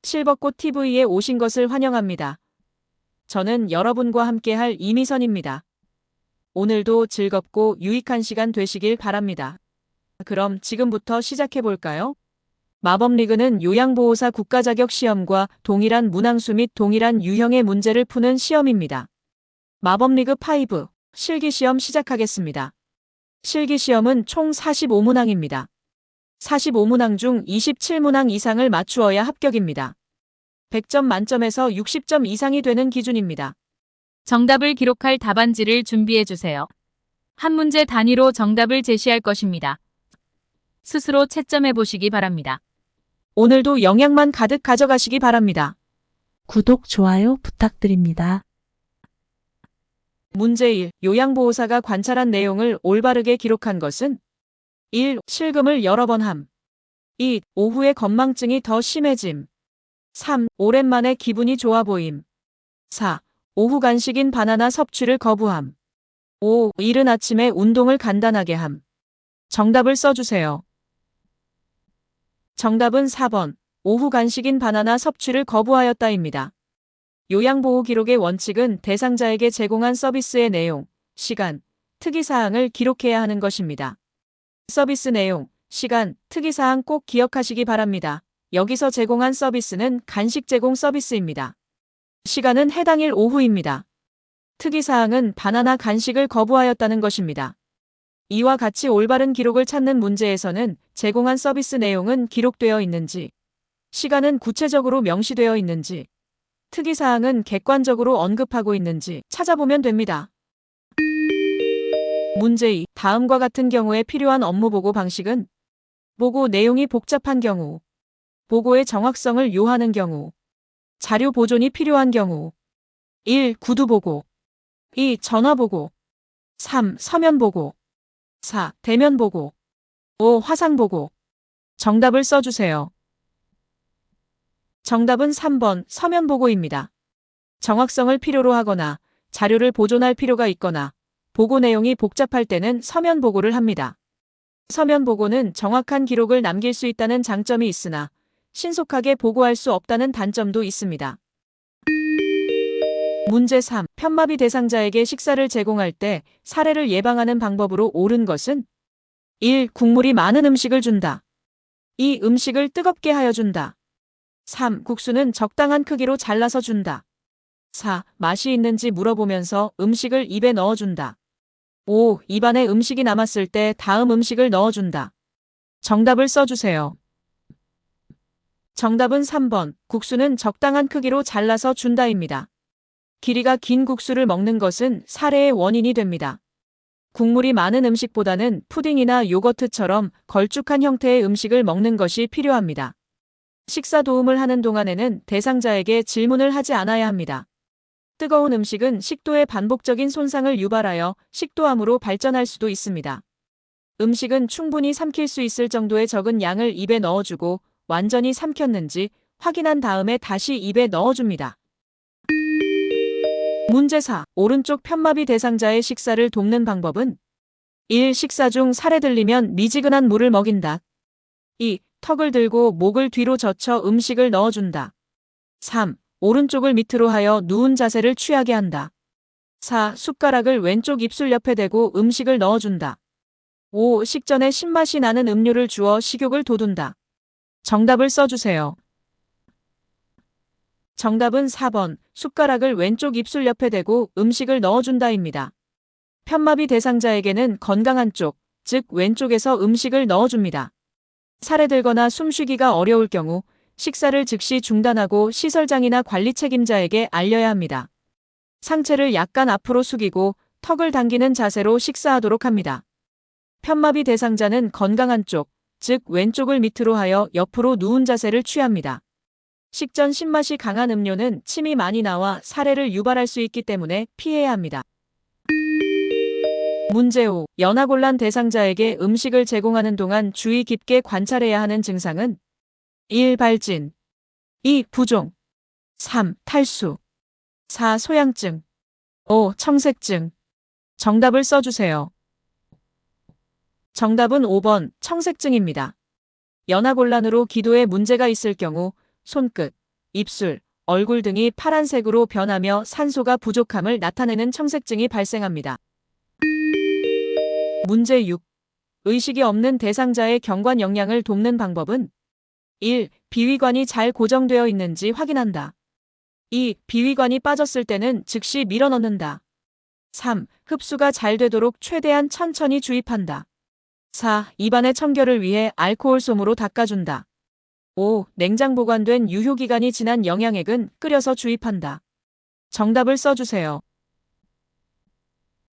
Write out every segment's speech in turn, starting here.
실버꽃 TV에 오신 것을 환영합니다. 저는 여러분과 함께할 이미선입니다. 오늘도 즐겁고 유익한 시간 되시길 바랍니다. 그럼 지금부터 시작해 볼까요? 마법리그는 요양보호사 국가자격 시험과 동일한 문항수 및 동일한 유형의 문제를 푸는 시험입니다. 마법리그 5 실기시험 시작하겠습니다. 실기시험은 총 45문항입니다. 45문항 중 27문항 이상을 맞추어야 합격입니다. 100점 만점에서 60점 이상이 되는 기준입니다. 정답을 기록할 답안지를 준비해 주세요. 한 문제 단위로 정답을 제시할 것입니다. 스스로 채점해 보시기 바랍니다. 오늘도 영양만 가득 가져가시기 바랍니다. 구독, 좋아요 부탁드립니다. 문제 1. 요양보호사가 관찰한 내용을 올바르게 기록한 것은 1. 실금을 여러 번 함. 2. 오후에 건망증이 더 심해짐. 3. 오랜만에 기분이 좋아 보임. 4. 오후 간식인 바나나 섭취를 거부함. 5. 이른 아침에 운동을 간단하게 함. 정답을 써주세요. 정답은 4번. 오후 간식인 바나나 섭취를 거부하였다입니다. 요양보호 기록의 원칙은 대상자에게 제공한 서비스의 내용, 시간, 특이사항을 기록해야 하는 것입니다. 서비스 내용, 시간, 특이사항 꼭 기억하시기 바랍니다. 여기서 제공한 서비스는 간식 제공 서비스입니다. 시간은 해당일 오후입니다. 특이사항은 바나나 간식을 거부하였다는 것입니다. 이와 같이 올바른 기록을 찾는 문제에서는 제공한 서비스 내용은 기록되어 있는지, 시간은 구체적으로 명시되어 있는지, 특이사항은 객관적으로 언급하고 있는지 찾아보면 됩니다. 문제 2. 다음과 같은 경우에 필요한 업무보고 방식은 보고 내용이 복잡한 경우, 보고의 정확성을 요하는 경우, 자료 보존이 필요한 경우. 1. 구두보고. 2. 전화보고. 3. 서면보고. 4. 대면보고. 5. 화상보고. 정답을 써주세요. 정답은 3번 서면보고입니다. 정확성을 필요로 하거나 자료를 보존할 필요가 있거나 보고 내용이 복잡할 때는 서면보고를 합니다. 서면보고는 정확한 기록을 남길 수 있다는 장점이 있으나 신속하게 보고할 수 없다는 단점도 있습니다. 문제 3. 편마비 대상자에게 식사를 제공할 때 사례를 예방하는 방법으로 옳은 것은 1. 국물이 많은 음식을 준다. 2. 음식을 뜨겁게 하여 준다. 3. 국수는 적당한 크기로 잘라서 준다. 4. 맛이 있는지 물어보면서 음식을 입에 넣어준다. 5. 입안에 음식이 남았을 때 다음 음식을 넣어준다. 정답을 써주세요. 정답은 3번. 국수는 적당한 크기로 잘라서 준다입니다. 길이가 긴 국수를 먹는 것은 사례의 원인이 됩니다. 국물이 많은 음식보다는 푸딩이나 요거트처럼 걸쭉한 형태의 음식을 먹는 것이 필요합니다. 식사 도움을 하는 동안에는 대상자에게 질문을 하지 않아야 합니다. 뜨거운 음식은 식도에 반복적인 손상을 유발하여 식도암으로 발전할 수도 있습니다. 음식은 충분히 삼킬 수 있을 정도의 적은 양을 입에 넣어주고 완전히 삼켰는지 확인한 다음에 다시 입에 넣어줍니다. 문제 4. 오른쪽 편마비 대상자의 식사를 돕는 방법은 1. 식사 중 살에 들리면 미지근한 물을 먹인다. 2. 턱을 들고 목을 뒤로 젖혀 음식을 넣어준다. 3. 오른쪽을 밑으로 하여 누운 자세를 취하게 한다. 4. 숟가락을 왼쪽 입술 옆에 대고 음식을 넣어준다. 5. 식전에 신맛이 나는 음료를 주어 식욕을 돋운다. 정답을 써주세요. 정답은 4번. 숟가락을 왼쪽 입술 옆에 대고 음식을 넣어준다입니다. 편마비 대상자에게는 건강한 쪽, 즉 왼쪽에서 음식을 넣어줍니다. 살에 들거나 숨쉬기가 어려울 경우 식사를 즉시 중단하고 시설장이나 관리 책임자에게 알려야 합니다. 상체를 약간 앞으로 숙이고 턱을 당기는 자세로 식사하도록 합니다. 편마비 대상자는 건강한 쪽, 즉 왼쪽을 밑으로 하여 옆으로 누운 자세를 취합니다. 식전 신맛이 강한 음료는 침이 많이 나와 살해를 유발할 수 있기 때문에 피해야 합니다. 문제 5. 연하곤란 대상자에게 음식을 제공하는 동안 주의 깊게 관찰해야 하는 증상은 1. 발진. 2. 부종. 3. 탈수. 4. 소양증. 5. 청색증. 정답을 써주세요. 정답은 5번 청색증입니다. 연하곤란으로 기도에 문제가 있을 경우 손끝, 입술, 얼굴 등이 파란색으로 변하며 산소가 부족함을 나타내는 청색증이 발생합니다. 문제 6. 의식이 없는 대상자의 경관 영양을 돕는 방법은 1. 비위관이 잘 고정되어 있는지 확인한다. 2. 비위관이 빠졌을 때는 즉시 밀어넣는다. 3. 흡수가 잘 되도록 최대한 천천히 주입한다. 4. 입안의 청결을 위해 알코올 솜으로 닦아준다. 5. 냉장 보관된 유효기간이 지난 영양액은 끓여서 주입한다. 정답을 써주세요.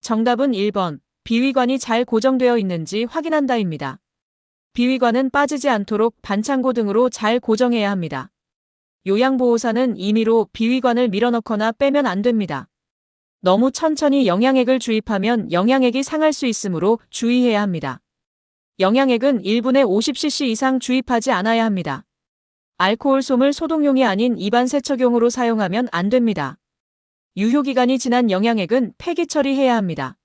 정답은 1번. 비위관이 잘 고정되어 있는지 확인한다입니다. 비위관은 빠지지 않도록 반창고 등으로 잘 고정해야 합니다. 요양보호사는 임의로 비위관을 밀어넣거나 빼면 안 됩니다. 너무 천천히 영양액을 주입하면 영양액이 상할 수 있으므로 주의해야 합니다. 영양액은 1분에 50cc 이상 주입하지 않아야 합니다. 알코올 솜을 소독용이 아닌 입안 세척용으로 사용하면 안 됩니다. 유효기간이 지난 영양액은 폐기 처리해야 합니다.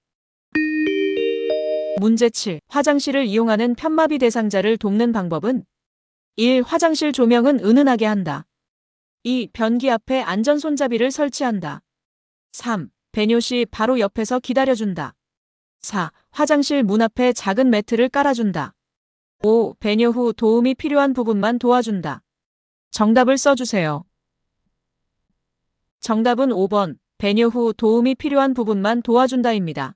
문제 7. 화장실을 이용하는 편마비 대상자를 돕는 방법은 1. 화장실 조명은 은은하게 한다. 2. 변기 앞에 안전 손잡이를 설치한다. 3. 배뇨 시 바로 옆에서 기다려준다. 4. 화장실 문 앞에 작은 매트를 깔아준다. 5. 배뇨 후 도움이 필요한 부분만 도와준다. 정답을 써주세요. 정답은 5번. 배뇨 후 도움이 필요한 부분만 도와준다입니다.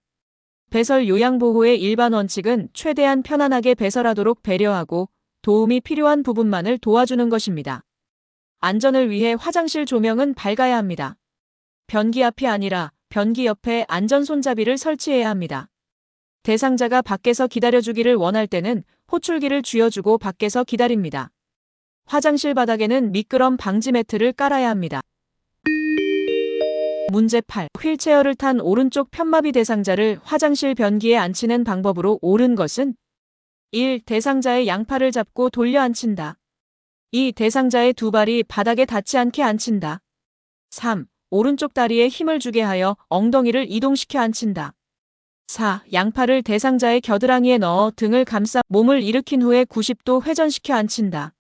배설 요양보호의 일반 원칙은 최대한 편안하게 배설하도록 배려하고 도움이 필요한 부분만을 도와주는 것입니다. 안전을 위해 화장실 조명은 밝아야 합니다. 변기 앞이 아니라 변기 옆에 안전 손잡이를 설치해야 합니다. 대상자가 밖에서 기다려주기를 원할 때는 호출기를 쥐어주고 밖에서 기다립니다. 화장실 바닥에는 미끄럼 방지 매트를 깔아야 합니다. 문제 8. 휠체어를 탄 오른쪽 편마비 대상자를 화장실 변기에 앉히는 방법으로 옳은 것은 1. 대상자의 양팔을 잡고 돌려 앉힌다. 2. 대상자의 두 발이 바닥에 닿지 않게 앉힌다. 3. 오른쪽 다리에 힘을 주게 하여 엉덩이를 이동시켜 앉힌다. 4. 양팔을 대상자의 겨드랑이에 넣어 등을 감싸 몸을 일으킨 후에 90도 회전시켜 앉힌다.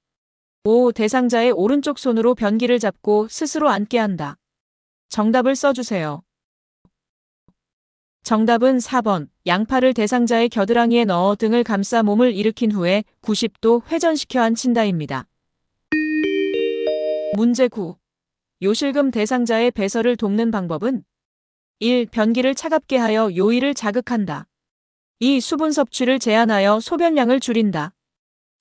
5. 대상자의 오른쪽 손으로 변기를 잡고 스스로 앉게 한다. 정답을 써주세요. 정답은 4번. 양팔을 대상자의 겨드랑이에 넣어 등을 감싸 몸을 일으킨 후에 90도 회전시켜 앉힌다입니다. 문제 9. 요실금 대상자의 배설을 돕는 방법은 1. 변기를 차갑게 하여 요일을 자극한다. 2. 수분 섭취를 제한하여 소변량을 줄인다.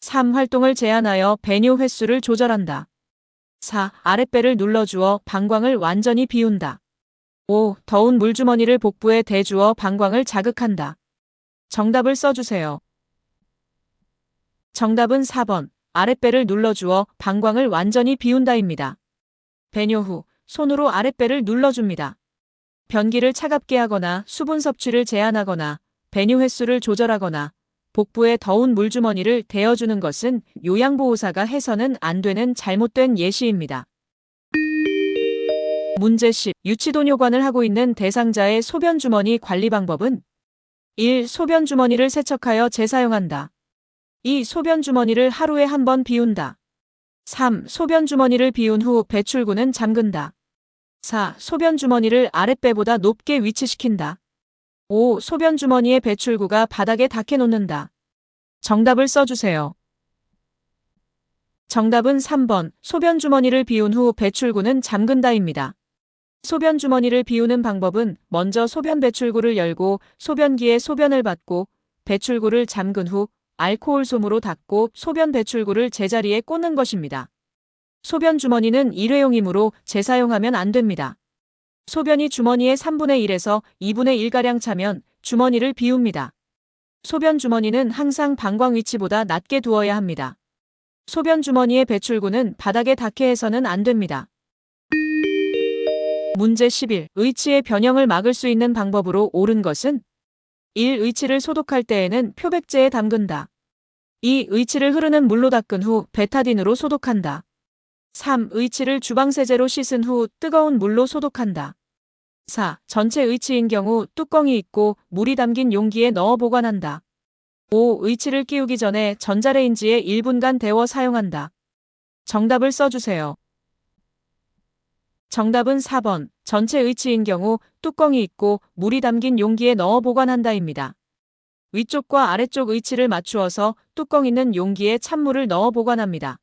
3. 활동을 제한하여 배뇨 횟수를 조절한다. 4. 아랫배를 눌러주어 방광을 완전히 비운다. 5. 더운 물주머니를 복부에 대주어 방광을 자극한다. 정답을 써주세요. 정답은 4번. 아랫배를 눌러주어 방광을 완전히 비운다입니다. 배뇨 후 손으로 아랫배를 눌러줍니다. 변기를 차갑게 하거나 수분 섭취를 제한하거나 배뇨 횟수를 조절하거나 복부에 더운 물주머니를 대어주는 것은 요양보호사가 해서는 안 되는 잘못된 예시입니다. 문제 10. 유치도뇨관을 하고 있는 대상자의 소변주머니 관리 방법은 1. 소변주머니를 세척하여 재사용한다. 2. 소변주머니를 하루에 한 번 비운다. 3. 소변주머니를 비운 후 배출구는 잠근다. 4. 소변주머니를 아랫배보다 높게 위치시킨다. 5. 소변주머니의 배출구가 바닥에 닿게 놓는다. 정답을 써주세요. 정답은 3번. 소변주머니를 비운 후 배출구는 잠근다입니다. 소변주머니를 비우는 방법은 먼저 소변 배출구를 열고 소변기에 소변을 받고 배출구를 잠근 후 알코올 솜으로 닦고 소변 배출구를 제자리에 꽂는 것입니다. 소변 주머니는 일회용이므로 재사용하면 안 됩니다. 소변이 주머니의 3분의 1에서 2분의 1가량 차면 주머니를 비웁니다. 소변 주머니는 항상 방광 위치보다 낮게 두어야 합니다. 소변 주머니의 배출구는 바닥에 닿게 해서는 안 됩니다. 문제 11. 의치의 변형을 막을 수 있는 방법으로 옳은 것은 1. 의치를 소독할 때에는 표백제에 담근다. 2. 의치를 흐르는 물로 닦은 후 베타딘으로 소독한다. 3. 의치를 주방세제로 씻은 후 뜨거운 물로 소독한다. 4. 전체 의치인 경우 뚜껑이 있고 물이 담긴 용기에 넣어 보관한다. 5. 의치를 끼우기 전에 전자레인지에 1분간 데워 사용한다. 정답을 써주세요. 정답은 4번. 전체 의치인 경우 뚜껑이 있고 물이 담긴 용기에 넣어 보관한다입니다. 위쪽과 아래쪽 의치를 맞추어서 뚜껑 있는 용기에 찬물을 넣어 보관합니다.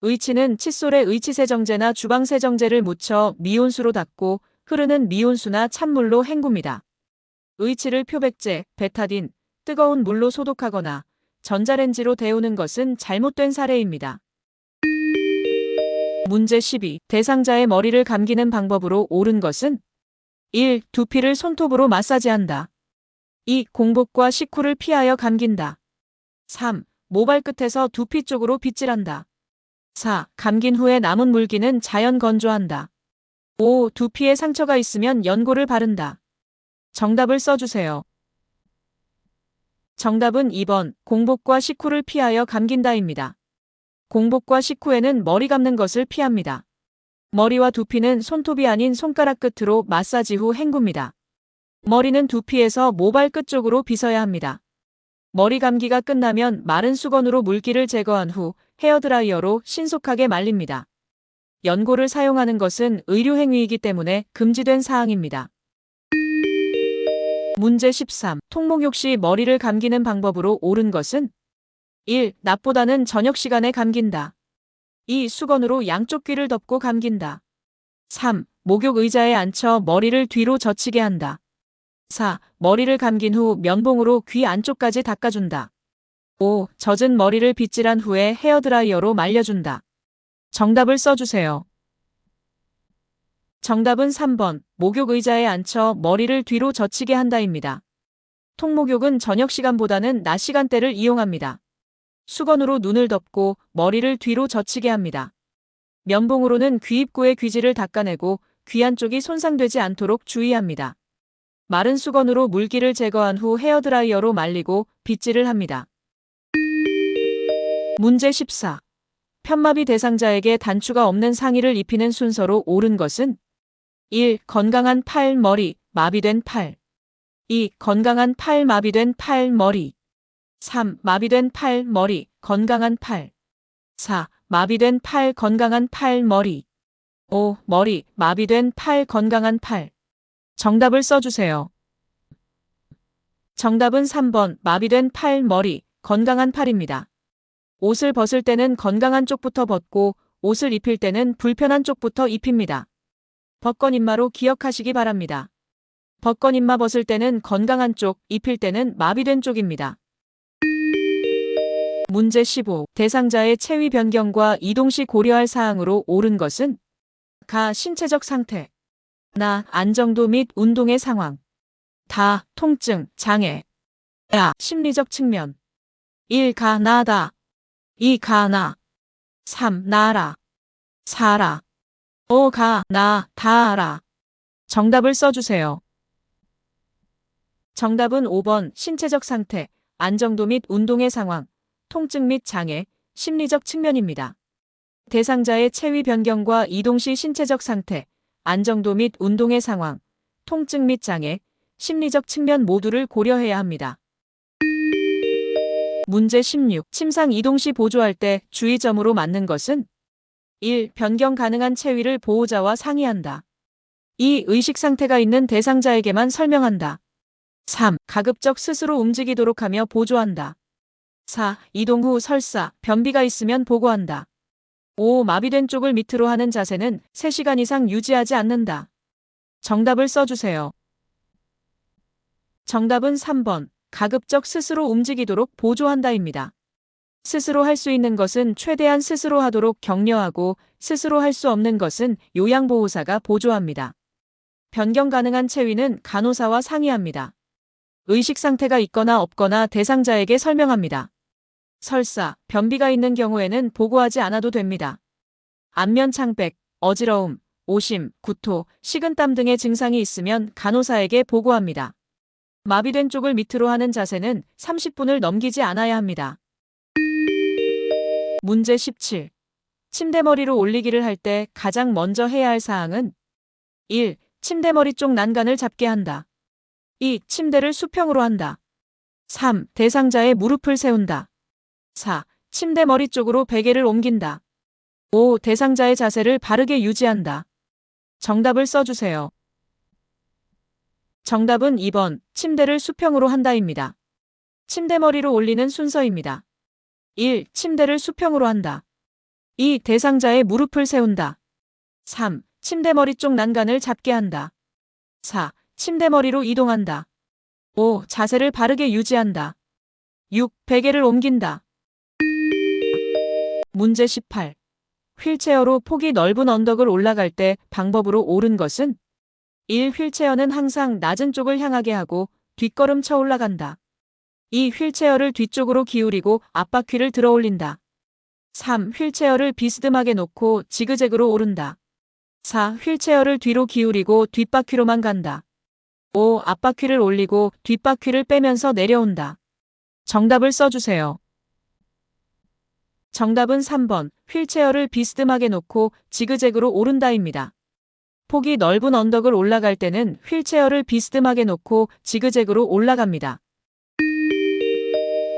의치는 칫솔에 의치세정제나 주방세정제를 묻혀 미온수로 닦고 흐르는 미온수나 찬물로 헹굽니다. 의치를 표백제, 베타딘, 뜨거운 물로 소독하거나 전자레인지로 데우는 것은 잘못된 사례입니다. 문제 12. 대상자의 머리를 감기는 방법으로 옳은 것은 1. 두피를 손톱으로 마사지한다. 2. 공복과 식후를 피하여 감긴다. 3. 모발 끝에서 두피 쪽으로 빗질한다. 4. 감긴 후에 남은 물기는 자연 건조한다. 5. 두피에 상처가 있으면 연고를 바른다. 정답을 써주세요. 정답은 2번. 공복과 식후를 피하여 감긴다입니다. 공복과 식후에는 머리 감는 것을 피합니다. 머리와 두피는 손톱이 아닌 손가락 끝으로 마사지 후 헹굽니다. 머리는 두피에서 모발 끝 쪽으로 빗어야 합니다. 머리 감기가 끝나면 마른 수건으로 물기를 제거한 후 헤어드라이어로 신속하게 말립니다. 연고를 사용하는 것은 의료행위이기 때문에 금지된 사항입니다. 문제 13. 통목욕 시 머리를 감기는 방법으로 옳은 것은 1. 낮보다는 저녁 시간에 감긴다. 2. 수건으로 양쪽 귀를 덮고 감긴다. 3. 목욕 의자에 앉혀 머리를 뒤로 젖히게 한다. 4. 머리를 감긴 후 면봉으로 귀 안쪽까지 닦아준다. 5. 젖은 머리를 빗질한 후에 헤어드라이어로 말려준다. 정답을 써주세요. 정답은 3번. 목욕 의자에 앉혀 머리를 뒤로 젖히게 한다입니다. 통목욕은 저녁 시간보다는 낮 시간대를 이용합니다. 수건으로 눈을 덮고 머리를 뒤로 젖히게 합니다. 면봉으로는 귀 입구의 귀지를 닦아내고 귀 안쪽이 손상되지 않도록 주의합니다. 마른 수건으로 물기를 제거한 후 헤어드라이어로 말리고 빗질을 합니다. 문제 14. 편마비 대상자에게 단추가 없는 상의를 입히는 순서로 옳은 것은 1. 건강한 팔, 머리, 마비된 팔. 2. 건강한 팔, 마비된 팔, 머리. 3. 마비된 팔, 머리, 건강한 팔. 4. 마비된 팔, 건강한 팔, 머리. 5. 머리, 마비된 팔, 건강한 팔. 정답을 써주세요. 정답은 3번. 마비된 팔, 머리, 건강한 팔입니다. 옷을 벗을 때는 건강한 쪽부터 벗고 옷을 입힐 때는 불편한 쪽부터 입힙니다. 벗건임마로 기억하시기 바랍니다. 벗건임마 벗을 때는 건강한 쪽, 입힐 때는 마비된 쪽입니다. 문제 15. 대상자의 체위 변경과 이동 시 고려할 사항으로 옳은 것은 가. 신체적 상태. 나. 안정도 및 운동의 상황. 다. 통증, 장애. 야. 심리적 측면. 1. 가. 나다. 2. 가. 나. 3. 나라. 4라. 5. 가. 나. 다 알아. 정답을 써주세요. 정답은 5번. 신체적 상태, 안정도 및 운동의 상황, 통증 및 장애, 심리적 측면입니다. 대상자의 체위 변경과 이동 시 신체적 상태, 안정도 및 운동의 상황, 통증 및 장애, 심리적 측면 모두를 고려해야 합니다. 문제 16. 침상 이동 시 보조할 때 주의점으로 맞는 것은 1. 변경 가능한 체위를 보호자와 상의한다. 2. 의식 상태가 있는 대상자에게만 설명한다. 3. 가급적 스스로 움직이도록 하며 보조한다. 4. 이동 후 설사, 변비가 있으면 보고한다. 5. 마비된 쪽을 밑으로 하는 자세는 3시간 이상 유지하지 않는다. 정답을 써주세요. 정답은 3번. 가급적 스스로 움직이도록 보조한다입니다. 스스로 할 수 있는 것은 최대한 스스로 하도록 격려하고 스스로 할 수 없는 것은 요양보호사가 보조합니다. 변경 가능한 체위는 간호사와 상의합니다. 의식 상태가 있거나 없거나 대상자에게 설명합니다. 설사, 변비가 있는 경우에는 보고하지 않아도 됩니다. 안면 창백, 어지러움, 오심, 구토, 식은땀 등의 증상이 있으면 간호사에게 보고합니다. 마비된 쪽을 밑으로 하는 자세는 30분을 넘기지 않아야 합니다. 문제 17. 침대머리로 올리기를 할 때 가장 먼저 해야 할 사항은 1. 침대머리 쪽 난간을 잡게 한다. 2. 침대를 수평으로 한다. 3. 대상자의 무릎을 세운다. 4. 침대 머리 쪽으로 베개를 옮긴다. 5. 대상자의 자세를 바르게 유지한다. 정답을 써주세요. 정답은 2번, 침대를 수평으로 한다입니다. 침대머리로 올리는 순서입니다. 1. 침대를 수평으로 한다. 2. 대상자의 무릎을 세운다. 3. 침대머리 쪽 난간을 잡게 한다. 4. 침대머리로 이동한다. 5. 자세를 바르게 유지한다. 6. 베개를 옮긴다. 문제 18. 휠체어로 폭이 넓은 언덕을 올라갈 때 방법으로 옳은 것은 1. 휠체어는 항상 낮은 쪽을 향하게 하고 뒷걸음 쳐 올라간다. 2. 휠체어를 뒤쪽으로 기울이고 앞바퀴를 들어 올린다. 3. 휠체어를 비스듬하게 놓고 지그재그로 오른다. 4. 휠체어를 뒤로 기울이고 뒷바퀴로만 간다. 5. 앞바퀴를 올리고 뒷바퀴를 빼면서 내려온다. 정답을 써주세요. 정답은 3번, 휠체어를 비스듬하게 놓고 지그재그로 오른다입니다. 폭이 넓은 언덕을 올라갈 때는 휠체어를 비스듬하게 놓고 지그재그로 올라갑니다.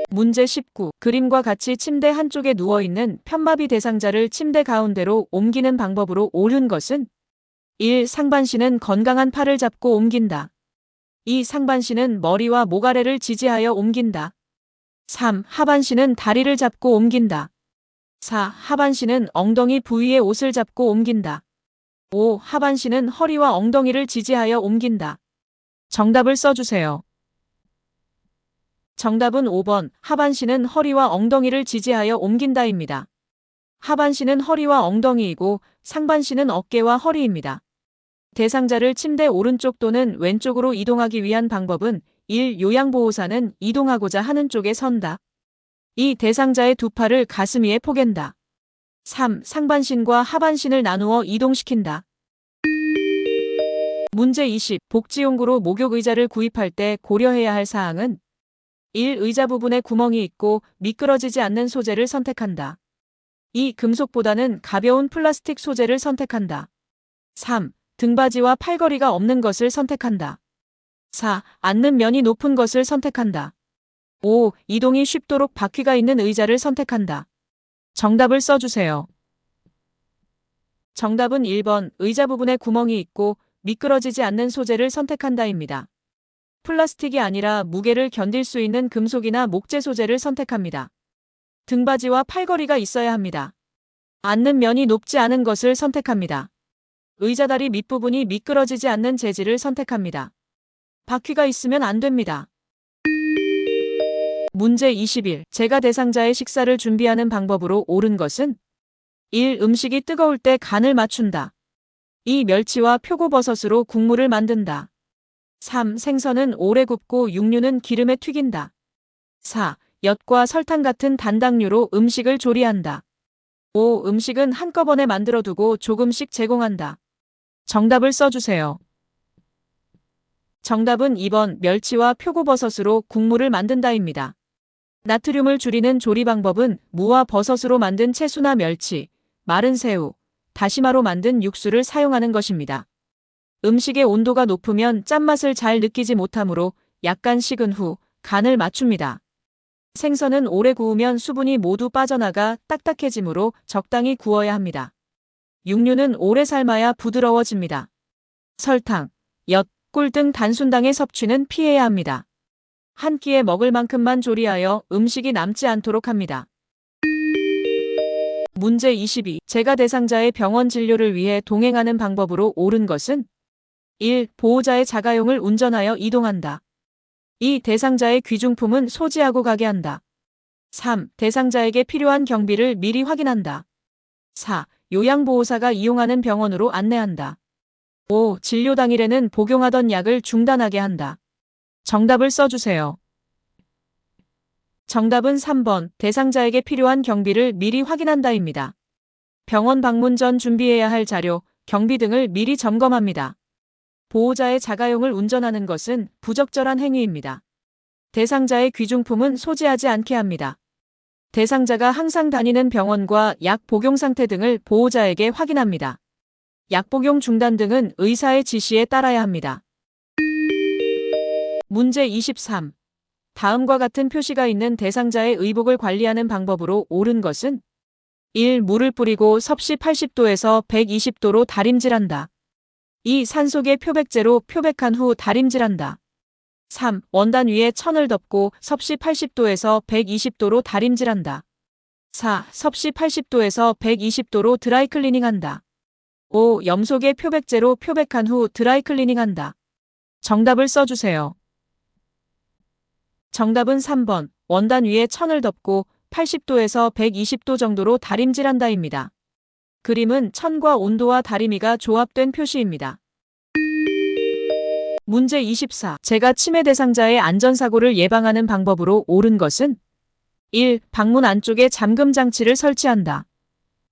문제 19. 그림과 같이 침대 한쪽에 누워있는 편마비 대상자를 침대 가운데로 옮기는 방법으로 옳은 것은 1. 상반신은 건강한 팔을 잡고 옮긴다. 2. 상반신은 머리와 모가래를 지지하여 옮긴다. 3. 하반신은 다리를 잡고 옮긴다. 4. 하반신은 엉덩이 부위의 옷을 잡고 옮긴다. 5. 하반신은 허리와 엉덩이를 지지하여 옮긴다. 정답을 써주세요. 정답은 5번, 하반신은 허리와 엉덩이를 지지하여 옮긴다입니다. 하반신은 허리와 엉덩이이고 상반신은 어깨와 허리입니다. 대상자를 침대 오른쪽 또는 왼쪽으로 이동하기 위한 방법은 1. 요양보호사는 이동하고자 하는 쪽에 선다. 2. 대상자의 두 팔을 가슴 위에 포갠다. 3. 상반신과 하반신을 나누어 이동시킨다. 문제 20. 복지용구로 목욕의자를 구입할 때 고려해야 할 사항은 1. 의자 부분에 구멍이 있고 미끄러지지 않는 소재를 선택한다. 2. 금속보다는 가벼운 플라스틱 소재를 선택한다. 3. 등받이와 팔걸이가 없는 것을 선택한다. 4. 앉는 면이 높은 것을 선택한다. 5. 이동이 쉽도록 바퀴가 있는 의자를 선택한다. 정답을 써주세요. 정답은 1번, 의자 부분에 구멍이 있고 미끄러지지 않는 소재를 선택한다입니다. 플라스틱이 아니라 무게를 견딜 수 있는 금속이나 목재 소재를 선택합니다. 등받이와 팔걸이가 있어야 합니다. 앉는 면이 높지 않은 것을 선택합니다. 의자다리 밑부분이 미끄러지지 않는 재질을 선택합니다. 바퀴가 있으면 안 됩니다. 문제 21. 제가 대상자의 식사를 준비하는 방법으로 옳은 것은 1. 음식이 뜨거울 때 간을 맞춘다. 2. 멸치와 표고버섯으로 국물을 만든다. 3. 생선은 오래 굽고 육류는 기름에 튀긴다. 4. 엿과 설탕 같은 단당류로 음식을 조리한다. 5. 음식은 한꺼번에 만들어두고 조금씩 제공한다. 정답을 써주세요. 정답은 2번, 멸치와 표고버섯으로 국물을 만든다입니다. 나트륨을 줄이는 조리 방법은 무와 버섯으로 만든 채소나 멸치, 마른 새우, 다시마로 만든 육수를 사용하는 것입니다. 음식의 온도가 높으면 짠맛을 잘 느끼지 못하므로 약간 식은 후 간을 맞춥니다. 생선은 오래 구우면 수분이 모두 빠져나가 딱딱해지므로 적당히 구워야 합니다. 육류는 오래 삶아야 부드러워집니다. 설탕, 엿, 꿀 등 단순당의 섭취는 피해야 합니다. 한 끼에 먹을 만큼만 조리하여 음식이 남지 않도록 합니다. 문제 22. 제가 대상자의 병원 진료를 위해 동행하는 방법으로 옳은 것은 1. 보호자의 자가용을 운전하여 이동한다. 2. 대상자의 귀중품은 소지하고 가게 한다. 3. 대상자에게 필요한 경비를 미리 확인한다. 4. 요양보호사가 이용하는 병원으로 안내한다. 5. 진료 당일에는 복용하던 약을 중단하게 한다. 정답을 써주세요. 정답은 3번, 대상자에게 필요한 경비를 미리 확인한다입니다. 병원 방문 전 준비해야 할 자료, 경비 등을 미리 점검합니다. 보호자의 자가용을 운전하는 것은 부적절한 행위입니다. 대상자의 귀중품은 소지하지 않게 합니다. 대상자가 항상 다니는 병원과 약 복용 상태 등을 보호자에게 확인합니다. 약 복용 중단 등은 의사의 지시에 따라야 합니다. 문제 23. 다음과 같은 표시가 있는 대상자의 의복을 관리하는 방법으로 옳은 것은 1. 물을 뿌리고 섭씨 80도에서 120도로 다림질한다. 2. 산속에 표백제로 표백한 후 다림질한다. 3. 원단 위에 천을 덮고 섭씨 80도에서 120도로 다림질한다. 4. 섭씨 80도에서 120도로 드라이클리닝한다. 5. 염속에 표백제로 표백한 후 드라이클리닝한다. 정답을 써주세요. 정답은 3번. 원단 위에 천을 덮고 80도에서 120도 정도로 다림질한다입니다. 그림은 천과 온도와 다리미가 조합된 표시입니다. 문제 24. 제가 치매 대상자의 안전사고를 예방하는 방법으로 옳은 것은 1. 방문 안쪽에 잠금 장치를 설치한다.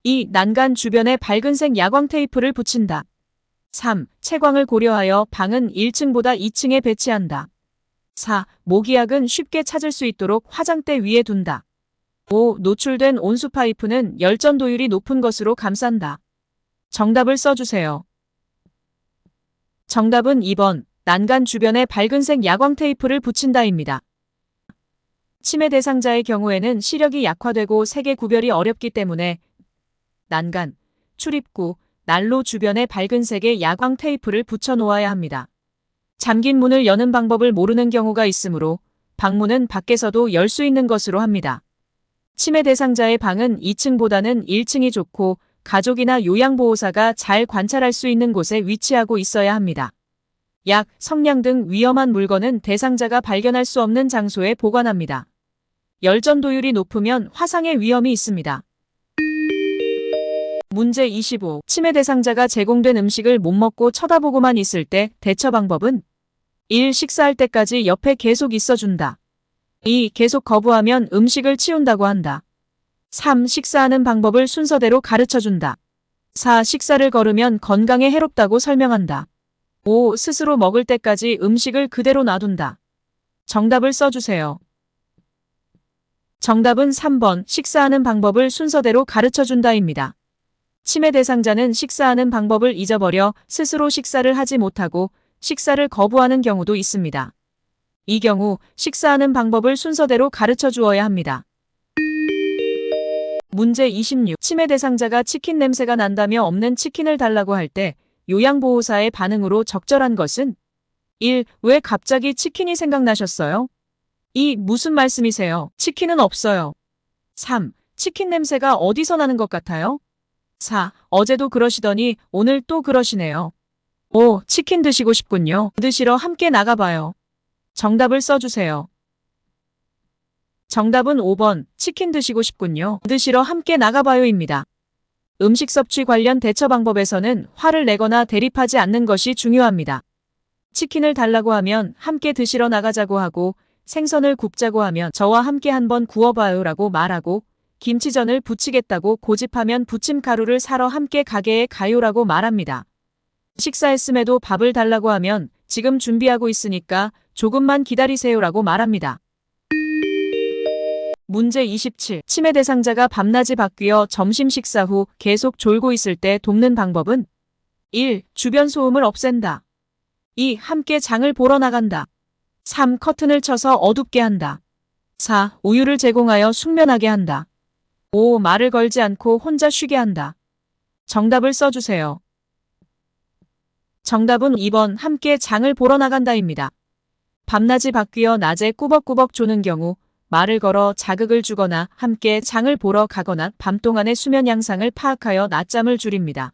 2. 난간 주변에 밝은색 야광 테이프를 붙인다. 3. 채광을 고려하여 방은 1층보다 2층에 배치한다. 4. 모기약은 쉽게 찾을 수 있도록 화장대 위에 둔다. 5. 노출된 온수 파이프는 열전 도율이 높은 것으로 감싼다. 정답을 써주세요. 정답은 2번. 난간 주변에 밝은색 야광 테이프를 붙인다입니다. 치매 대상자의 경우에는 시력이 약화되고 색의 구별이 어렵기 때문에 난간, 출입구, 난로 주변에 밝은색의 야광 테이프를 붙여 놓아야 합니다. 잠긴 문을 여는 방법을 모르는 경우가 있으므로 방문은 밖에서도 열 수 있는 것으로 합니다. 치매 대상자의 방은 2층보다는 1층이 좋고 가족이나 요양보호사가 잘 관찰할 수 있는 곳에 위치하고 있어야 합니다. 약, 성냥 등 위험한 물건은 대상자가 발견할 수 없는 장소에 보관합니다. 열전 도율이 높으면 화상의 위험이 있습니다. 문제 25. 치매 대상자가 제공된 음식을 못 먹고 쳐다보고만 있을 때 대처 방법은 1. 식사할 때까지 옆에 계속 있어준다. 2. 계속 거부하면 음식을 치운다고 한다. 3. 식사하는 방법을 순서대로 가르쳐준다. 4. 식사를 거르면 건강에 해롭다고 설명한다. 5. 스스로 먹을 때까지 음식을 그대로 놔둔다. 정답을 써주세요. 정답은 3번. 식사하는 방법을 순서대로 가르쳐준다입니다. 치매 대상자는 식사하는 방법을 잊어버려 스스로 식사를 하지 못하고 식사를 거부하는 경우도 있습니다. 이 경우 식사하는 방법을 순서대로 가르쳐 주어야 합니다. 문제 26. 치매 대상자가 치킨 냄새가 난다며 없는 치킨을 달라고 할 때 요양보호사의 반응으로 적절한 것은 1. 왜 갑자기 치킨이 생각나셨어요? 2. 무슨 말씀이세요? 치킨은 없어요. 3. 치킨 냄새가 어디서 나는 것 같아요? 4. 어제도 그러시더니 오늘 또 그러시네요. 5. 치킨 드시고 싶군요. 드시러 함께 나가봐요. 정답을 써주세요. 정답은 5번. 치킨 드시고 싶군요. 드시러 함께 나가봐요입니다. 음식 섭취 관련 대처 방법에서는 화를 내거나 대립하지 않는 것이 중요합니다. 치킨을 달라고 하면 함께 드시러 나가자고 하고 생선을 굽자고 하면 저와 함께 한번 구워봐요라고 말하고 김치전을 부치겠다고 고집하면 부침가루를 사러 함께 가게에 가요라고 말합니다. 식사했음에도 밥을 달라고 하면 지금 준비하고 있으니까 조금만 기다리세요라고 말합니다. 문제 27. 치매 대상자가 밤낮이 바뀌어 점심 식사 후 계속 졸고 있을 때 돕는 방법은 1. 주변 소음을 없앤다. 2. 함께 장을 보러 나간다. 3. 커튼을 쳐서 어둡게 한다. 4. 우유를 제공하여 숙면하게 한다. 5. 말을 걸지 않고 혼자 쉬게 한다. 정답을 써주세요. 정답은 2번. 함께 장을 보러 나간다입니다. 밤낮이 바뀌어 낮에 꾸벅꾸벅 조는 경우 말을 걸어 자극을 주거나 함께 장을 보러 가거나 밤 동안의 수면 양상을 파악하여 낮잠을 줄입니다.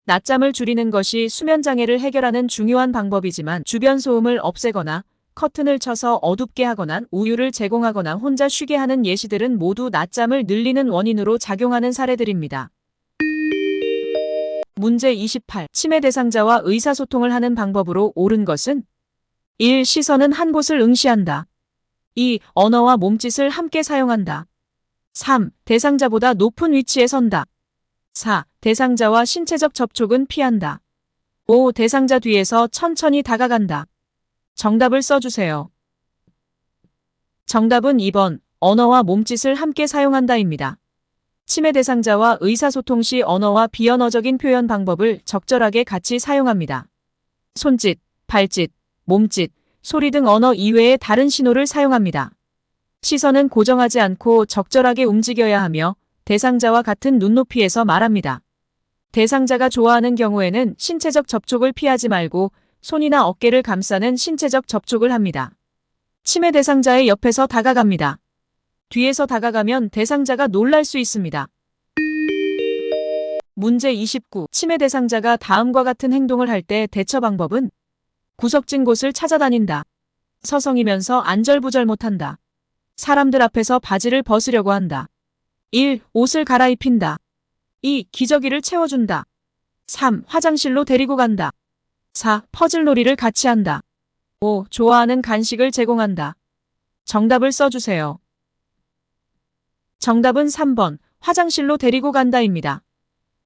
낮잠을 줄이는 것이 수면 장애를 해결하는 중요한 방법이지만 주변 소음을 없애거나 커튼을 쳐서 어둡게 하거나 우유를 제공하거나 혼자 쉬게 하는 예시들은 모두 낮잠을 늘리는 원인으로 작용하는 사례들입니다. 문제 28. 치매 대상자와 의사소통을 하는 방법으로 옳은 것은 1. 시선은 한 곳을 응시한다. 2. 언어와 몸짓을 함께 사용한다. 3. 대상자보다 높은 위치에 선다. 4. 대상자와 신체적 접촉은 피한다. 5. 대상자 뒤에서 천천히 다가간다. 정답을 써주세요. 정답은 2번. 언어와 몸짓을 함께 사용한다입니다. 치매 대상자와 의사소통 시 언어와 비언어적인 표현 방법을 적절하게 같이 사용합니다. 손짓, 발짓, 몸짓, 소리 등 언어 이외의 다른 신호를 사용합니다. 시선은 고정하지 않고 적절하게 움직여야 하며 대상자와 같은 눈높이에서 말합니다. 대상자가 좋아하는 경우에는 신체적 접촉을 피하지 말고 손이나 어깨를 감싸는 신체적 접촉을 합니다. 치매 대상자의 옆에서 다가갑니다. 뒤에서 다가가면 대상자가 놀랄 수 있습니다. 문제 29. 치매 대상자가 다음과 같은 행동을 할 때 대처 방법은 구석진 곳을 찾아다닌다. 서성이면서 안절부절 못한다. 사람들 앞에서 바지를 벗으려고 한다. 1. 옷을 갈아입힌다. 2. 기저귀를 채워준다. 3. 화장실로 데리고 간다. 4. 퍼즐놀이를 같이 한다. 5. 좋아하는 간식을 제공한다. 정답을 써주세요. 정답은 3번 화장실로 데리고 간다입니다.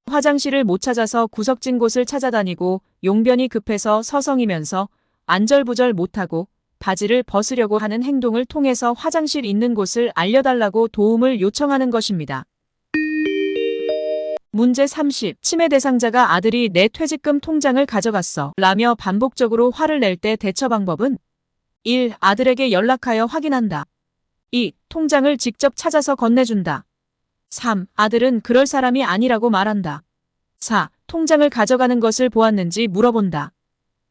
화장실을 못 찾아서 구석진 곳을 찾아다니고 용변이 급해서 서성이면서 안절부절 못하고 바지를 벗으려고 하는 행동을 통해서 화장실 있는 곳을 알려달라고 도움을 요청하는 것입니다. 문제 30. 치매 대상자가 아들이 내 퇴직금 통장을 가져갔어 라며 반복적으로 화를 낼 때 대처 방법은 1. 아들에게 연락하여 확인한다. 2. 통장을 직접 찾아서 건네준다. 3. 아들은 그럴 사람이 아니라고 말한다. 4. 통장을 가져가는 것을 보았는지 물어본다.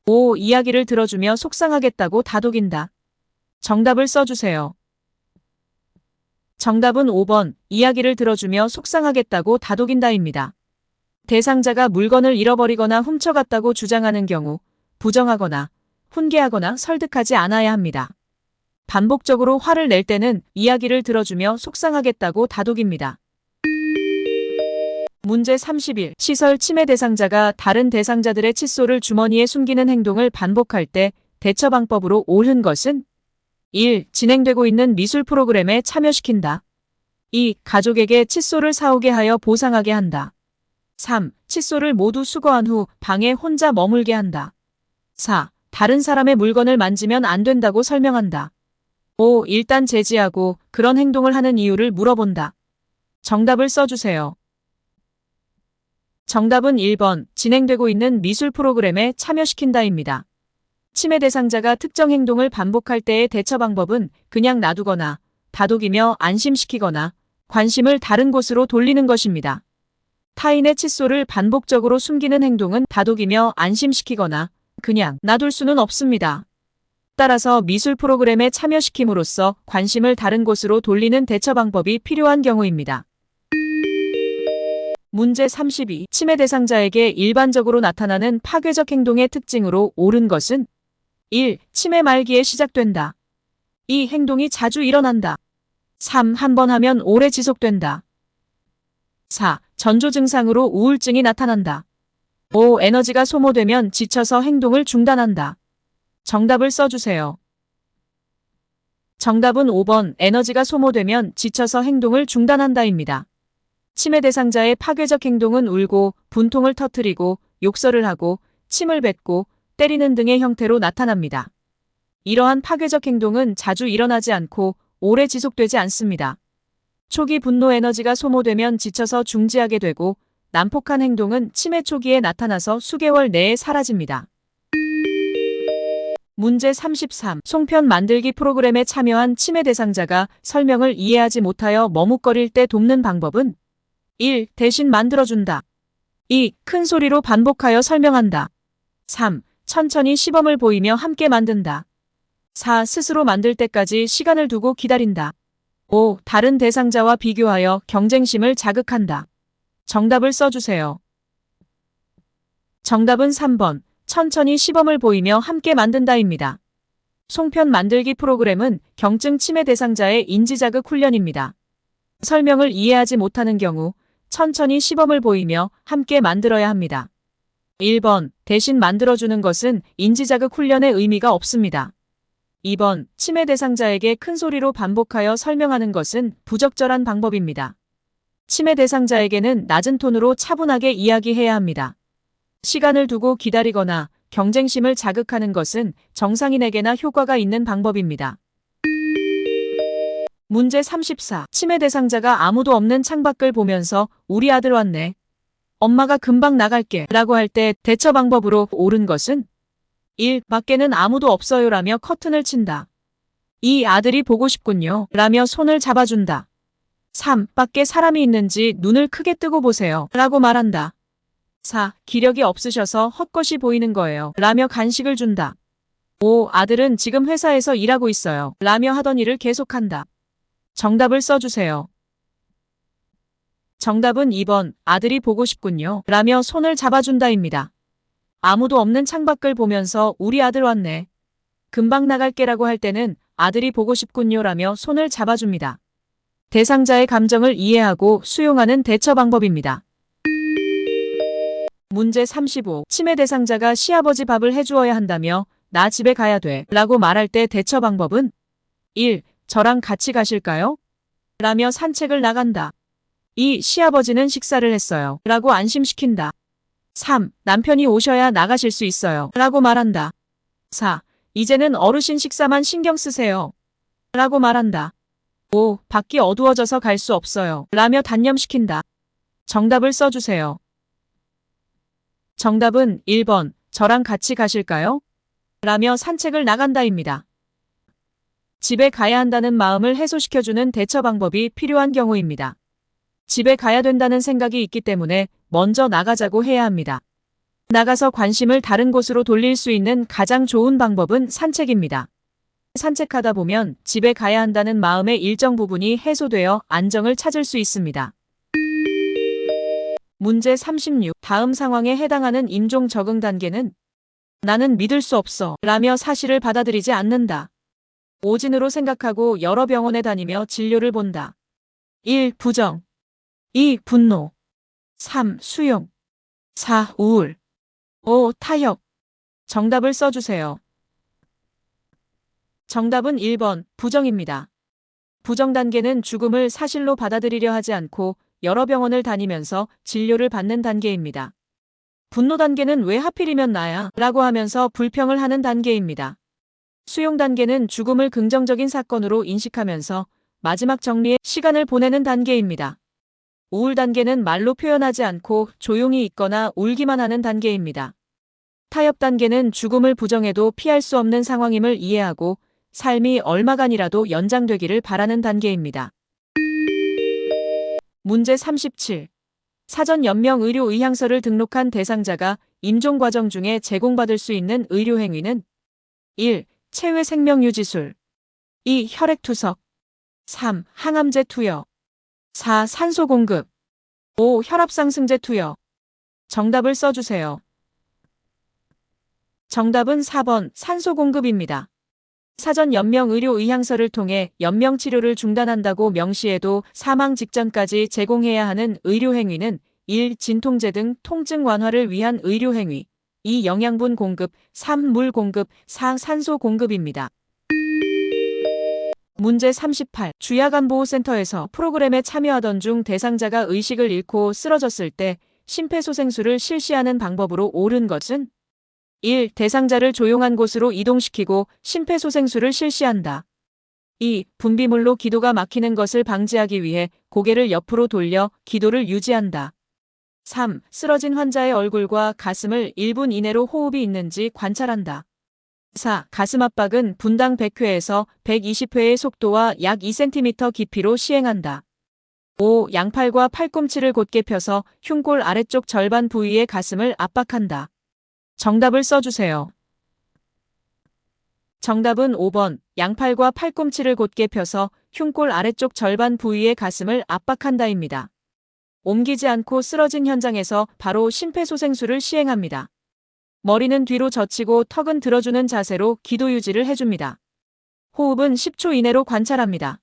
5. 이야기를 들어주며 속상하겠다고 다독인다. 정답을 써주세요. 정답은 5번 이야기를 들어주며 속상하겠다고 다독인다입니다. 대상자가 물건을 잃어버리거나 훔쳐갔다고 주장하는 경우 부정하거나 훈계하거나 설득하지 않아야 합니다. 반복적으로 화를 낼 때는 이야기를 들어주며 속상하겠다고 다독입니다. 문제 31. 시설 치매 대상자가 다른 대상자들의 칫솔을 주머니에 숨기는 행동을 반복할 때 대처 방법으로 옳은 것은 1. 진행되고 있는 미술 프로그램에 참여시킨다. 2. 가족에게 칫솔을 사오게 하여 보상하게 한다. 3. 칫솔을 모두 수거한 후 방에 혼자 머물게 한다. 4. 다른 사람의 물건을 만지면 안 된다고 설명한다. 5. 일단 제지하고 그런 행동을 하는 이유를 물어본다. 정답을 써주세요. 정답은 1번 진행되고 있는 미술 프로그램에 참여시킨다입니다. 치매 대상자가 특정 행동을 반복할 때의 대처 방법은 그냥 놔두거나 다독이며 안심시키거나 관심을 다른 곳으로 돌리는 것입니다. 타인의 칫솔을 반복적으로 숨기는 행동은 다독이며 안심시키거나 그냥 놔둘 수는 없습니다. 따라서 미술 프로그램에 참여시킴으로써 관심을 다른 곳으로 돌리는 대처 방법이 필요한 경우입니다. 문제 32. 치매 대상자에게 일반적으로 나타나는 파괴적 행동의 특징으로 옳은 것은 1. 치매 말기에 시작된다. 2. 행동이 자주 일어난다. 3. 한 번 하면 오래 지속된다. 4. 전조 증상으로 우울증이 나타난다. 5. 에너지가 소모되면 지쳐서 행동을 중단한다. 정답을 써주세요. 정답은 5번 에너지가 소모되면 지쳐서 행동을 중단한다입니다. 치매 대상자의 파괴적 행동은 울고 분통을 터뜨리고 욕설을 하고 침을 뱉고 때리는 등의 형태로 나타납니다. 이러한 파괴적 행동은 자주 일어나지 않고 오래 지속되지 않습니다. 초기 분노 에너지가 소모되면 지쳐서 중지하게 되고 난폭한 행동은 치매 초기에 나타나서 수개월 내에 사라집니다. 문제 33. 송편 만들기 프로그램에 참여한 치매 대상자가 설명을 이해하지 못하여 머뭇거릴 때 돕는 방법은 1. 대신 만들어준다. 2. 큰 소리로 반복하여 설명한다. 3. 천천히 시범을 보이며 함께 만든다. 4. 스스로 만들 때까지 시간을 두고 기다린다. 5. 다른 대상자와 비교하여 경쟁심을 자극한다. 정답을 써주세요. 정답은 3번. 천천히 시범을 보이며 함께 만든다입니다. 송편 만들기 프로그램은 경증 치매 대상자의 인지자극 훈련입니다. 설명을 이해하지 못하는 경우 천천히 시범을 보이며 함께 만들어야 합니다. 1번. 대신 만들어주는 것은 인지자극 훈련의 의미가 없습니다. 2번. 치매 대상자에게 큰 소리로 반복하여 설명하는 것은 부적절한 방법입니다. 치매 대상자에게는 낮은 톤으로 차분하게 이야기해야 합니다. 시간을 두고 기다리거나 경쟁심을 자극하는 것은 정상인에게나 효과가 있는 방법입니다. 문제 34. 치매 대상자가 아무도 없는 창밖을 보면서 우리 아들 왔네. 엄마가 금방 나갈게 라고 할 때 대처 방법으로 옳은 것은 1. 밖에는 아무도 없어요 라며 커튼을 친다. 2. 아들이 보고 싶군요 라며 손을 잡아준다. 3. 밖에 사람이 있는지 눈을 크게 뜨고 보세요 라고 말한다. 4. 기력이 없으셔서 헛것이 보이는 거예요. 라며 간식을 준다. 5. 아들은 지금 회사에서 일하고 있어요. 라며 하던 일을 계속한다. 정답을 써주세요. 정답은 2번. 아들이 보고 싶군요. 라며 손을 잡아준다입니다. 아무도 없는 창밖을 보면서 우리 아들 왔네. 금방 나갈게라고 할 때는 아들이 보고 싶군요 라며 손을 잡아줍니다. 대상자의 감정을 이해하고 수용하는 대처 방법입니다. 문제 35. 치매 대상자가 시아버지 밥을 해주어야 한다며 나 집에 가야 돼 라고 말할 때 대처 방법은 1. 저랑 같이 가실까요? 라며 산책을 나간다. 2. 시아버지는 식사를 했어요 라고 안심시킨다. 3. 남편이 오셔야 나가실 수 있어요 라고 말한다. 4. 이제는 어르신 식사만 신경 쓰세요 라고 말한다. 5. 밖이 어두워져서 갈 수 없어요 라며 단념시킨다. 정답을 써주세요. 정답은 1번. 저랑 같이 가실까요? 라며 산책을 나간다입니다. 집에 가야 한다는 마음을 해소시켜주는 대처 방법이 필요한 경우입니다. 집에 가야 된다는 생각이 있기 때문에 먼저 나가자고 해야 합니다. 나가서 관심을 다른 곳으로 돌릴 수 있는 가장 좋은 방법은 산책입니다. 산책하다 보면 집에 가야 한다는 마음의 일정 부분이 해소되어 안정을 찾을 수 있습니다. 문제 36. 다음 상황에 해당하는 임종 적응 단계는 나는 믿을 수 없어 라며 사실을 받아들이지 않는다. 오진으로 생각하고 여러 병원에 다니며 진료를 본다. 1. 부정 2. 분노 3. 수용 4. 우울 5. 타협. 정답을 써주세요. 정답은 1번. 부정입니다. 부정 단계는 죽음을 사실로 받아들이려 하지 않고 여러 병원을 다니면서 진료를 받는 단계입니다. 분노 단계는 왜 하필이면 나야? 라고 하면서 불평을 하는 단계입니다. 수용 단계는 죽음을 긍정적인 사건으로 인식하면서 마지막 정리에 시간을 보내는 단계입니다. 우울 단계는 말로 표현하지 않고 조용히 있거나 울기만 하는 단계입니다. 타협 단계는 죽음을 부정해도 피할 수 없는 상황임을 이해하고 삶이 얼마간이라도 연장되기를 바라는 단계입니다. 문제 37. 사전 연명 의료 의향서를 등록한 대상자가 임종 과정 중에 제공받을 수 있는 의료 행위는 1. 체외 생명유지술 2. 혈액투석 3. 항암제 투여 4. 산소 공급 5. 혈압상승제 투여. 정답을 써주세요. 정답은 4번 산소 공급입니다. 사전 연명 의료 의향서를 통해 연명 치료를 중단한다고 명시해도 사망 직전까지 제공해야 하는 의료 행위는 1. 진통제 등 통증 완화를 위한 의료 행위 2. 영양분 공급 3. 물 공급 4. 산소 공급입니다. 문제 38. 주야간보호센터에서 프로그램에 참여하던 중 대상자가 의식을 잃고 쓰러졌을 때 심폐소생술을 실시하는 방법으로 옳은 것은 1. 대상자를 조용한 곳으로 이동시키고 심폐소생술을 실시한다. 2. 분비물로 기도가 막히는 것을 방지하기 위해 고개를 옆으로 돌려 기도를 유지한다. 3. 쓰러진 환자의 얼굴과 가슴을 1분 이내로 호흡이 있는지 관찰한다. 4. 가슴 압박은 분당 100회에서 120회의 속도와 약 2cm 깊이로 시행한다. 5. 양팔과 팔꿈치를 곧게 펴서 흉골 아래쪽 절반 부위의 가슴을 압박한다. 정답을 써주세요. 정답은 5번. 양팔과 팔꿈치를 곧게 펴서 흉골 아래쪽 절반 부위의 가슴을 압박한다입니다. 옮기지 않고 쓰러진 현장에서 바로 심폐소생술을 시행합니다. 머리는 뒤로 젖히고 턱은 들어주는 자세로 기도 유지를 해줍니다. 호흡은 10초 이내로 관찰합니다.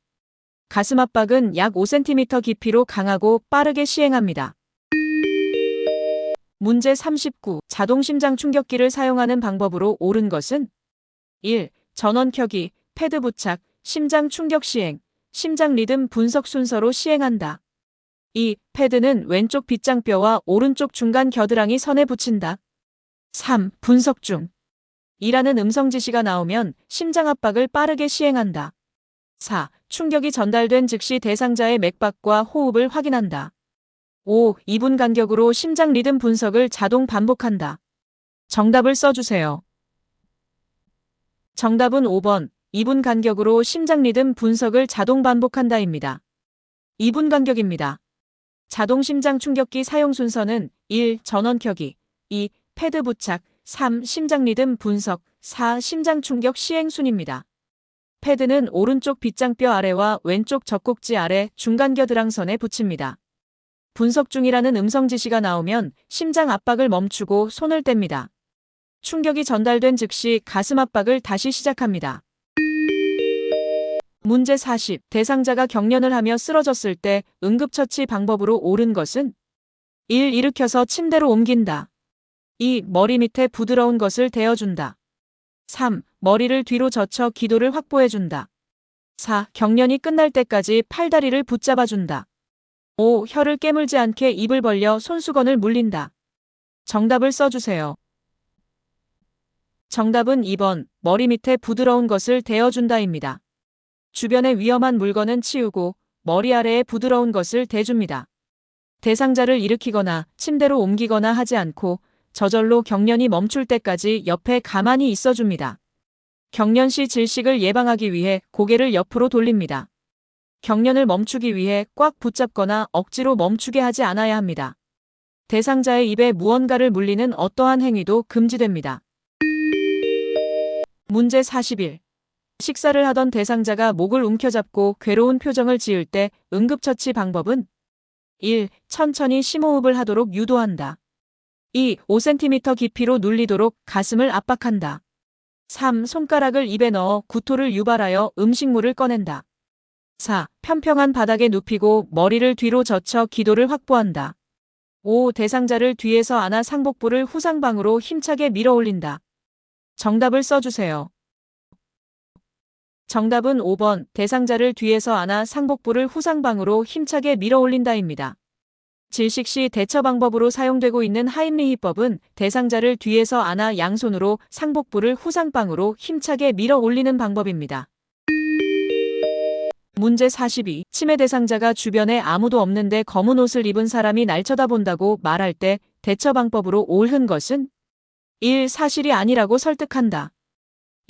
가슴 압박은 약 5cm 깊이로 강하고 빠르게 시행합니다. 문제 39. 자동 심장 충격기를 사용하는 방법으로 옳은 것은 1. 전원 켜기, 패드 부착, 심장 충격 시행, 심장 리듬 분석 순서로 시행한다. 2. 패드는 왼쪽 빗장뼈와 오른쪽 중간 겨드랑이 선에 붙인다. 3. 분석 중. 이라는 음성 지시가 나오면 심장 압박을 빠르게 시행한다. 4. 충격이 전달된 즉시 대상자의 맥박과 호흡을 확인한다. 5. 2분 간격으로 심장 리듬 분석을 자동 반복한다. 정답을 써주세요. 정답은 5번. 2분 간격으로 심장 리듬 분석을 자동 반복한다입니다. 2분 간격입니다. 자동 심장 충격기 사용 순서는 1. 전원 켜기. 2. 패드 부착. 3. 심장 리듬 분석. 4. 심장 충격 시행 순입니다. 패드는 오른쪽 빗장뼈 아래와 왼쪽 젖꼭지 아래 중간 겨드랑선에 붙입니다. 분석 중이라는 음성 지시가 나오면 심장 압박을 멈추고 손을 뗍니다. 충격이 전달된 즉시 가슴 압박을 다시 시작합니다. 문제 40. 대상자가 경련을 하며 쓰러졌을 때 응급처치 방법으로 옳은 것은 1. 일으켜서 침대로 옮긴다. 2. 머리 밑에 부드러운 것을 대어준다. 3. 머리를 뒤로 젖혀 기도를 확보해준다. 4. 경련이 끝날 때까지 팔다리를 붙잡아준다. 5. 혀를 깨물지 않게 입을 벌려 손수건을 물린다. 정답을 써주세요. 정답은 2번, 머리 밑에 부드러운 것을 대어준다입니다. 주변에 위험한 물건은 치우고 머리 아래에 부드러운 것을 대줍니다. 대상자를 일으키거나 침대로 옮기거나 하지 않고 저절로 경련이 멈출 때까지 옆에 가만히 있어줍니다. 경련 시 질식을 예방하기 위해 고개를 옆으로 돌립니다. 경련을 멈추기 위해 꽉 붙잡거나 억지로 멈추게 하지 않아야 합니다. 대상자의 입에 무언가를 물리는 어떠한 행위도 금지됩니다. 문제 41. 식사를 하던 대상자가 목을 움켜잡고 괴로운 표정을 지을 때 응급처치 방법은 1. 천천히 심호흡을 하도록 유도한다. 2. 5cm 깊이로 눌리도록 가슴을 압박한다. 3. 손가락을 입에 넣어 구토를 유발하여 음식물을 꺼낸다. 4. 평평한 바닥에 눕히고 머리를 뒤로 젖혀 기도를 확보한다. 5. 대상자를 뒤에서 안아 상복부를 후상방으로 힘차게 밀어 올린다. 정답을 써주세요. 정답은 5번, 대상자를 뒤에서 안아 상복부를 후상방으로 힘차게 밀어 올린다입니다. 질식 시 대처 방법으로 사용되고 있는 하임리히법은 대상자를 뒤에서 안아 양손으로 상복부를 후상방으로 힘차게 밀어 올리는 방법입니다. 문제 42. 치매 대상자가 주변에 아무도 없는데 검은 옷을 입은 사람이 날 쳐다본다고 말할 때 대처 방법으로 옳은 것은 1. 사실이 아니라고 설득한다.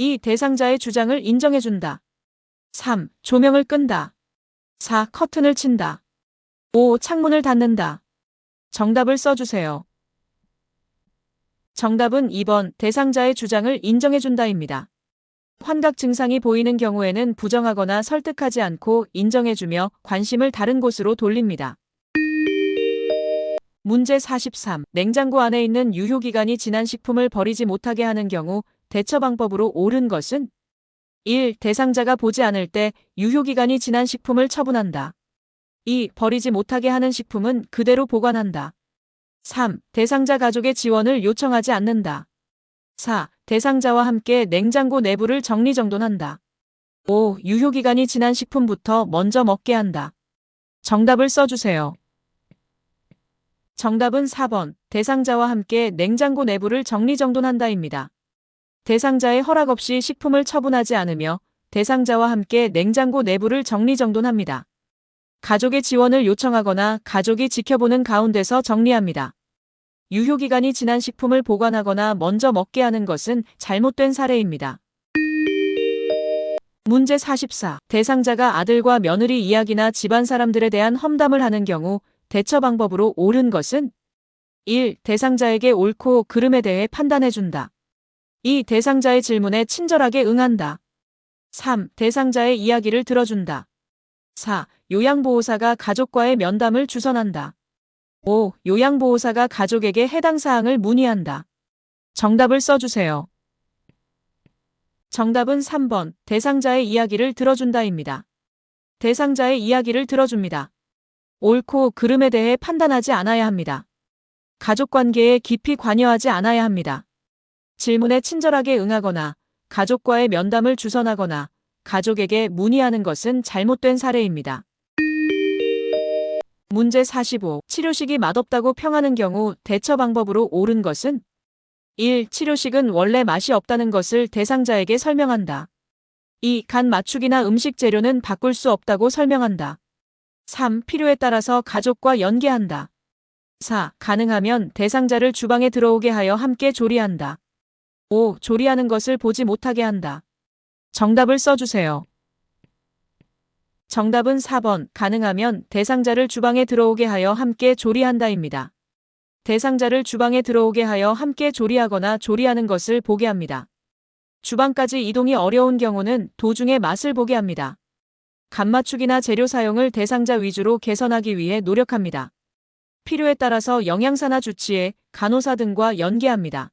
2. 대상자의 주장을 인정해준다. 3. 조명을 끈다. 4. 커튼을 친다. 5. 창문을 닫는다. 정답을 써주세요. 정답은 2번, 대상자의 주장을 인정해준다입니다. 환각 증상이 보이는 경우에는 부정하거나 설득하지 않고 인정해주며 관심을 다른 곳으로 돌립니다. 문제 43. 냉장고 안에 있는 유효기간이 지난 식품을 버리지 못하게 하는 경우 대처 방법으로 옳은 것은 1. 대상자가 보지 않을 때 유효기간이 지난 식품을 처분한다. 2. 버리지 못하게 하는 식품은 그대로 보관한다. 3. 대상자 가족의 지원을 요청하지 않는다. 4. 대상자와 함께 냉장고 내부를 정리정돈한다. 5. 유효기간이 지난 식품부터 먼저 먹게 한다. 정답을 써주세요. 정답은 4번, 대상자와 함께 냉장고 내부를 정리정돈한다입니다. 대상자의 허락 없이 식품을 처분하지 않으며 대상자와 함께 냉장고 내부를 정리정돈합니다. 가족의 지원을 요청하거나 가족이 지켜보는 가운데서 정리합니다. 유효기간이 지난 식품을 보관하거나 먼저 먹게 하는 것은 잘못된 사례입니다. 문제 44. 대상자가 아들과 며느리 이야기나 집안 사람들에 대한 험담을 하는 경우 대처 방법으로 옳은 것은 1. 대상자에게 옳고 그름에 대해 판단해준다. 2. 대상자의 질문에 친절하게 응한다. 3. 대상자의 이야기를 들어준다. 4. 요양보호사가 가족과의 면담을 주선한다. 5. 요양보호사가 가족에게 해당 사항을 문의한다. 정답을 써주세요. 정답은 3번, 대상자의 이야기를 들어준다입니다. 대상자의 이야기를 들어줍니다. 옳고 그름에 대해 판단하지 않아야 합니다. 가족관계에 깊이 관여하지 않아야 합니다. 질문에 친절하게 응하거나 가족과의 면담을 주선하거나 가족에게 문의하는 것은 잘못된 사례입니다. 문제 45. 치료식이 맛없다고 평하는 경우 대처 방법으로 옳은 것은 1. 치료식은 원래 맛이 없다는 것을 대상자에게 설명한다. 2. 간 맞추기나 음식 재료는 바꿀 수 없다고 설명한다. 3. 필요에 따라서 가족과 연계한다. 4. 가능하면 대상자를 주방에 들어오게 하여 함께 조리한다. 5. 조리하는 것을 보지 못하게 한다. 정답을 써주세요. 정답은 4번, 가능하면 대상자를 주방에 들어오게 하여 함께 조리한다입니다. 대상자를 주방에 들어오게 하여 함께 조리하거나 조리하는 것을 보게 합니다. 주방까지 이동이 어려운 경우는 도중에 맛을 보게 합니다. 간 맞추기나 재료 사용을 대상자 위주로 개선하기 위해 노력합니다. 필요에 따라서 영양사나 주치의, 간호사 등과 연계합니다.